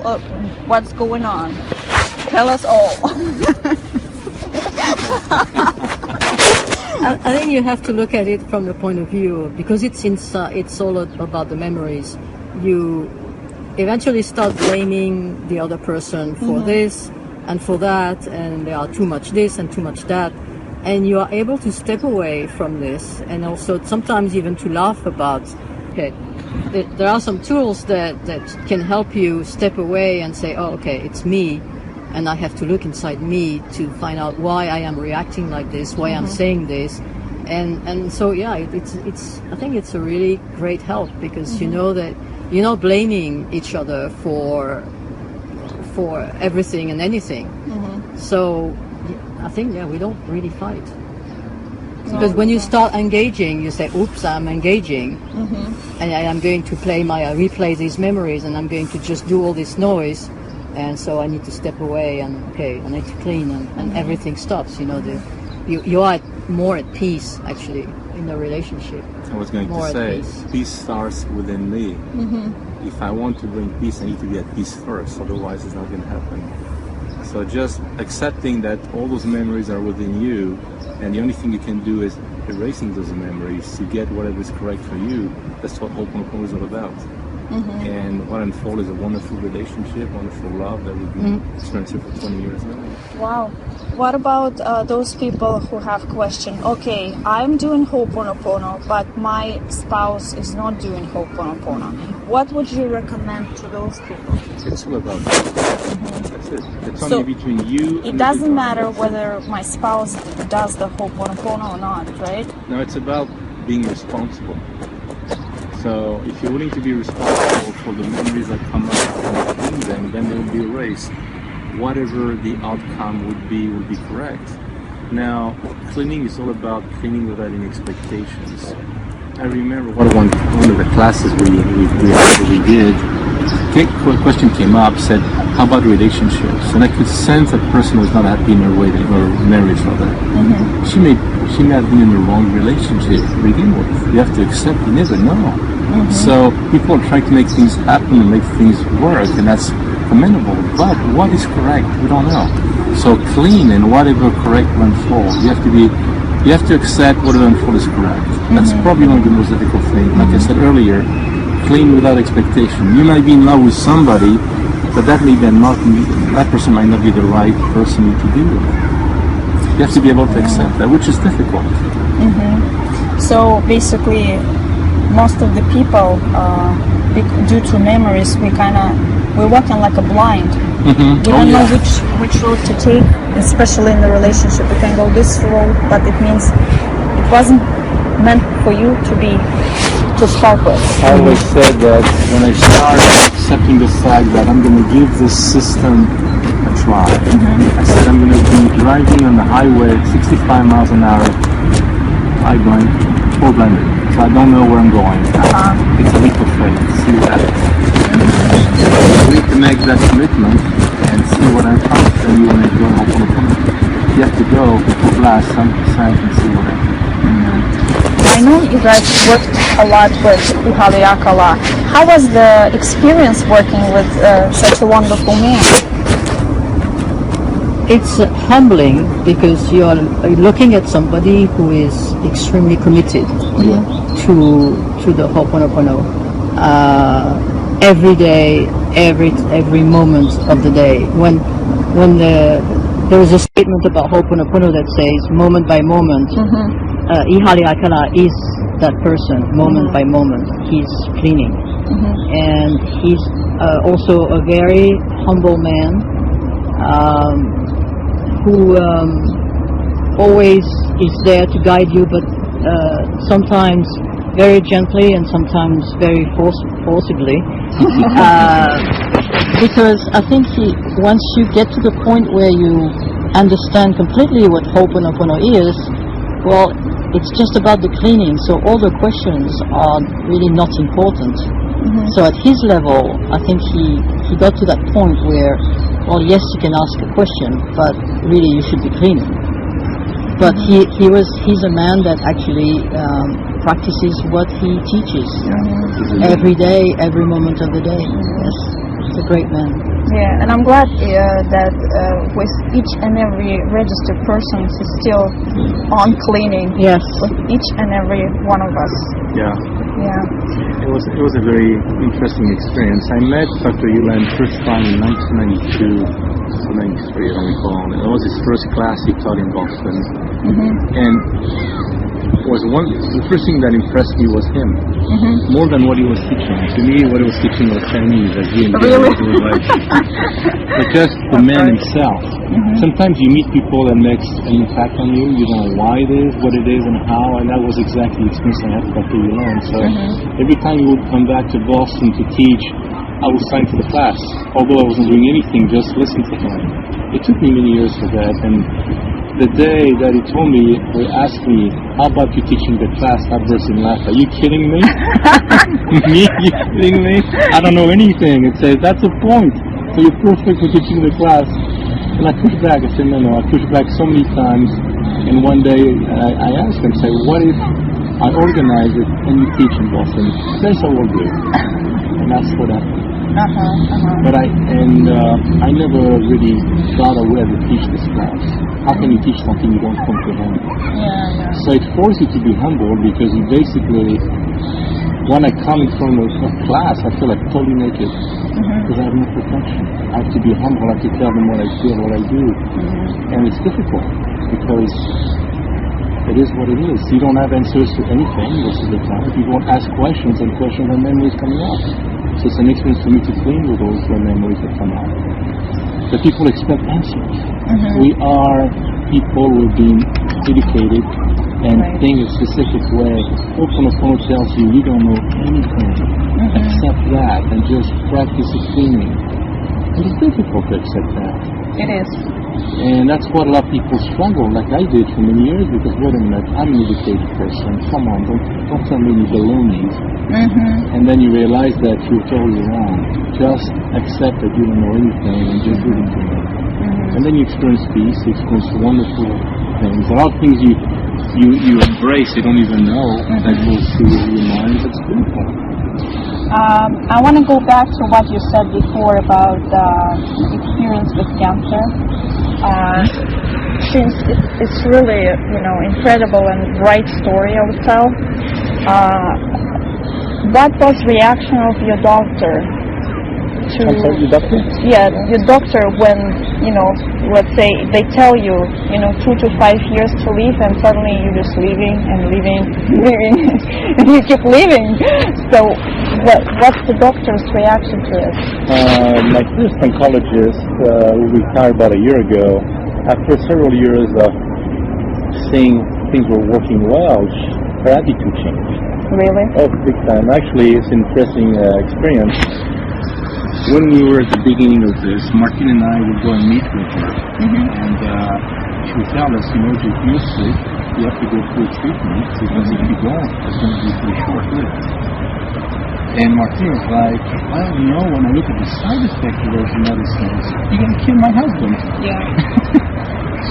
all, what's going on? Tell us all. I think you have to look at it from the point of view, because it's all about the memories. You eventually start blaming the other person for this and for that, and there are too much this and too much that, and you are able to step away from this, and also sometimes even to laugh about, okay, there are some tools that can help you step away and say, oh, okay, it's me, and I have to look inside me to find out why I am reacting like this, why I'm saying this. And so, yeah, it's I think it's a really great help, because you know that you're not blaming each other for everything and anything. So I think, yeah, we don't really fight. Because when you start engaging, you say, oops, I'm engaging, and I am going to replay these memories, and I'm going to just do all this noise, and so I need to step away, and okay, I need to clean, and everything stops. You know, you are more at peace, actually, in the relationship. I was going to say, peace starts within me. If I want to bring peace, I need to be at peace first, otherwise it's not going to happen. So just accepting that all those memories are within you, and the only thing you can do is erasing those memories to get whatever is correct for you. That's what Hooponopono is all about. And what unfolds is a wonderful relationship, wonderful love that we've been experiencing for 20 years now. Wow. What about those people who have questioned, okay, I'm doing Hooponopono, but my spouse is not doing Hooponopono. What would you recommend to those people? It's all about that. That's it. It's only between you and it doesn't matter whether my spouse does the Hooponopono or not, right? No, it's about being responsible. So if you're willing to be responsible for the memories that come up and clean them, then they will be erased. Whatever the outcome would be correct. Now, cleaning is all about cleaning without any expectations. I remember one of the classes we did, a question came up, said, how about relationships? And I could sense that person was not happy in her marriage rather. She may have been in the wrong relationship to begin with. You have to accept, you never know. So people are trying to make things happen and make things work, and that's commendable. But what is correct, we don't know. So clean, and whatever correct will unfold. You have to accept whatever unfold is correct. That's probably one of the most difficult things. Like I said earlier, clean without expectation. You might be in love with somebody, but that person might not be the right person to be with. You have to be able to accept that, which is difficult. So basically, most of the people, due to memories, we're walking like a blind. We don't know which road to take, especially in the relationship. We can go this road, but it means it wasn't meant for you to start with. I always said that when I started accepting the fact that I'm going to give this system a try, I said I'm going to be driving on the highway at 65 miles an hour, full blended. So I don't know where I'm going. It's a leap of faith. See what happens. You need to make that commitment and see what happens. Then you want to go Hooponopono. You have to go full blast 100% and see what happens. I know you guys worked a lot with Ihaliakala. How was the experience working with such a wonderful man? It's humbling, because you're looking at somebody who is extremely committed to the Hooponopono every day, every moment of the day. When there is a statement about Hooponopono that says moment by moment. Ihaliakala is that person, moment by moment. He's cleaning, and he's also a very humble man. Who always is there to guide you, but sometimes very gently and sometimes very forcibly. Because I think once you get to the point where you understand completely what Hooponopono is, well, it's just about the cleaning, so all the questions are really not important. So at his level, I think he got to that point where, well, yes, you can ask a question, but really you should be cleaning. But he's a man that actually practices what he teaches every day, every moment of the day. Yes. He's a great man. Yeah, and I'm glad that with each and every registered person, he's still on cleaning. Yes. With each and every one of us. Yeah. Yeah. It was a very interesting experience. I met Dr. Yulan first time in 1992 or 93, I don't recall. It was his first class he taught in Boston. And the first thing that impressed me was him, more than what he was teaching. To me, what he was teaching was Chinese, as he Really? But just the man himself. Sometimes you meet people that makes an impact on you. You don't know why it is, what it is, and how. And that was exactly the experience I had with Dr. Yulan. So every time he would come back to Boston to teach, I would sign for the class, although I wasn't doing anything, just listen to him. It took me many years for that, and the day that he told me, he asked me, how about you teaching the class? I burst in laughter. Are you kidding me? Me? You kidding me? I don't know anything. It says, that's the point. So you're perfect for teaching the class. And I pushed back. I said, no. I pushed back so many times. And one day I asked him, say, what if I organize it and you teach in Boston? That's all we'll do. And that's what happened. But I never really thought I would ever teach this class. How can you teach something you don't comprehend? So it forces you to be humble, because you basically, when I come in front of a class, I feel like totally naked, because I have no protection. I have to be humble. I have to tell them what I feel, what I do, and it's difficult because it is what it is. You don't have answers to anything most of the time. You won't ask questions, and memories coming up. So it's an experience for me to clean with those memories that come out. But people expect answers. We are people who are being educated and think a specific way. Hooponopono tells you don't know anything. Accept that and just practice the cleaning. It is difficult to accept that. It is. And that's what a lot of people struggle, like I did for many years, because wait a minute, I'm an educated person. Come on, don't tell me any baloney. And then you realize that you're totally wrong. Just accept that you don't know anything and just give it to me. And then you experience peace, you experience wonderful things. A lot of things you embrace, you don't even know that goes through your mind. That's beautiful. I want to go back to what you said before about experience with cancer. Since it's really, incredible and bright story I would tell. What was reaction of your doctor to? I'm sorry, your doctor? Yeah, your doctor when, let's say they tell you, 2 to 5 years to live, and suddenly you're just living and living, and you keep living. So what's the doctor's reaction to it? My first oncologist, who retired about a year ago, after several years of seeing things were working well, her attitude changed. Really? Oh, big time. Actually, it's an interesting experience. When we were at the beginning of this, Martin and I would go and meet with her, and she would tell us, if you're sick, you have to go through a treatment, because if you don't, it's going to be pretty short-lived. And Martin was like, well, when I look at the side effects of those medicines, you're going to kill my husband. Yeah.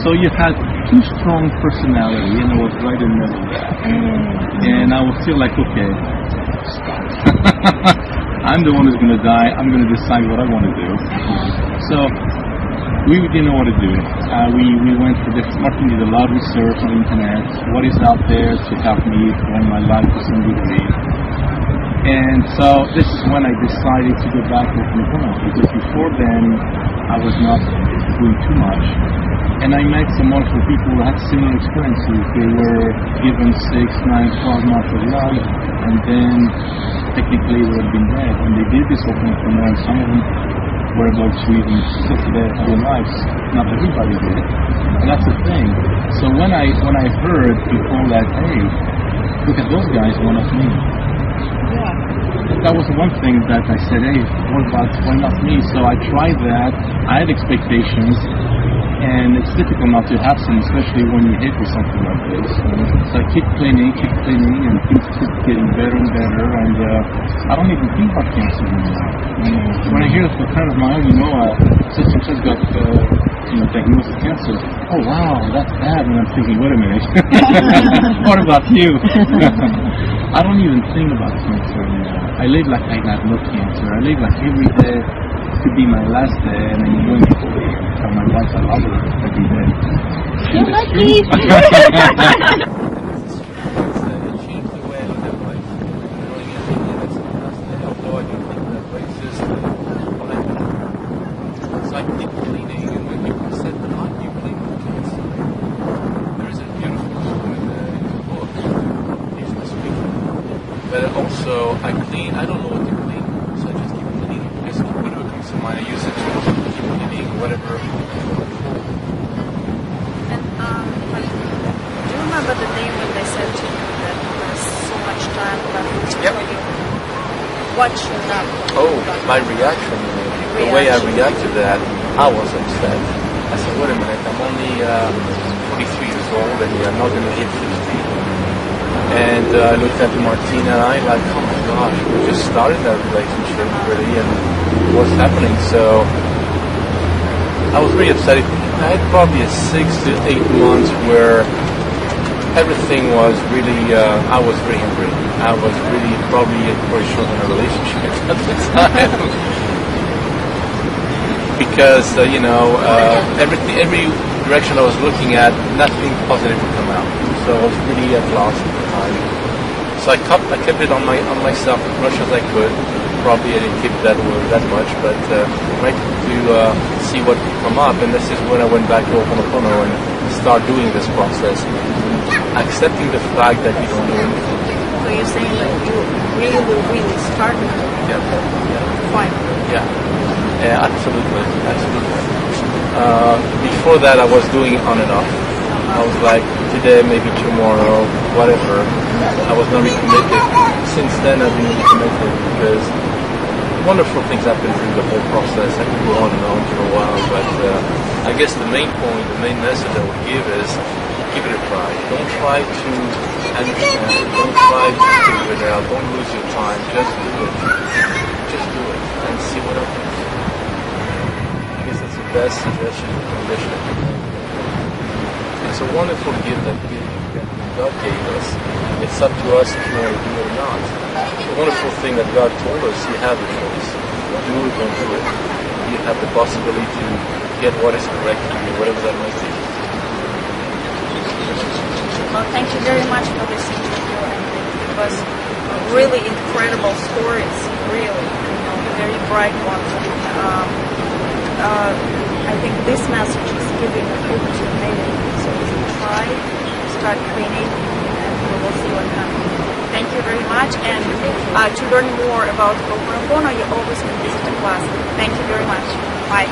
So you had too strong personality, and I was right in the middle of that. And I would feel like, okay, stop. I'm the one who's going to die. I'm going to decide what I want to do. So we didn't know what to do. We went for this. Martin did a lot of research on the internet. What is out there to help me run my life to some degree? And so this is when I decided to go back to Hooponopono, because before then I was not doing too much. And I met some wonderful people who had similar experiences. They were given 6, 9, 12 months of life, and then technically they had been dead. And they did this Hooponopono, and some of them were able to even sit their lives. Not everybody did. And that's the thing. So when I heard people that, hey, look at those guys, why not me? That was one thing that I said, hey, why not me? So I tried that. I had expectations. And it's difficult not to have some, especially when you hit with something like this. So I keep cleaning, and things keep getting better and better, and I don't even think about cancer anymore. When I hear of a friend of mine, such and such got diagnosed with cancer, oh wow, that's bad, and I'm thinking, wait a minute, what about you? I don't even think about cancer anymore. I live like I got no cancer. I live like every day to be my last day, and I'm going to tell my wife I love her every day. You're lucky. It changed the way I look at life. Going in thinking that's the last day, although I don't think that way, it's just what I do. So I keep cleaning, and when people said, how do you clean the kids? There is a beautiful poem in the book, usually speaking. But also, I clean, I don't know what to clean, so I just keep cleaning. Just whatever comes to mind, I use it to keep cleaning, whatever. And do you remember the day when they said to you that there's so much time left Yep. for you? What should that be? Oh, my reaction, the way I reacted to that, I was upset. I said, wait a minute, I'm only 43 years old and I'm not going to hit 50. And I looked at Martina and I like, oh my gosh, we just started that relationship really, and what's happening? So I was really upset. I had probably a 6 to 8 months where everything was really, I was really angry. I was really probably very short in a relationship at the time. Because, every direction I was looking at, nothing positive would come out. So I was really at loss at the time. So I kept it on myself as much as I could. Probably I didn't keep that much, but tried to see what would come up. And this is when I went back to Hooponopono and start doing this process, accepting the fact that you don't know anything. So you're saying that you really started Yeah. fine. Yeah, absolutely. Before that, I was doing it on and off. I was like, today, maybe tomorrow, whatever. I was not really committed. Since then, I've been really committed because wonderful things happen through the whole process. I could go on and on for a while, but I guess the main point, the main message I would give is give it a try. Don't try to understand. Don't try to figure it out. Don't lose your time. Just do it. Just do it and see what happens. I guess that's the best suggestion and condition I can make. It's a wonderful gift that God gave us. It's up to us if you want to do it or not. The wonderful thing that God told us, you have a choice. Do it, don't do it. You have the possibility to get what is correct for you, whatever that might be. Well, thank you very much for this interview. It was really incredible stories, really, very bright ones. I think this message is giving hope to many. So if you try, start cleaning, and we will see what happens. Thank you very much. And to learn more about Hooponopono, you always can visit the class. Thank you very much. Bye.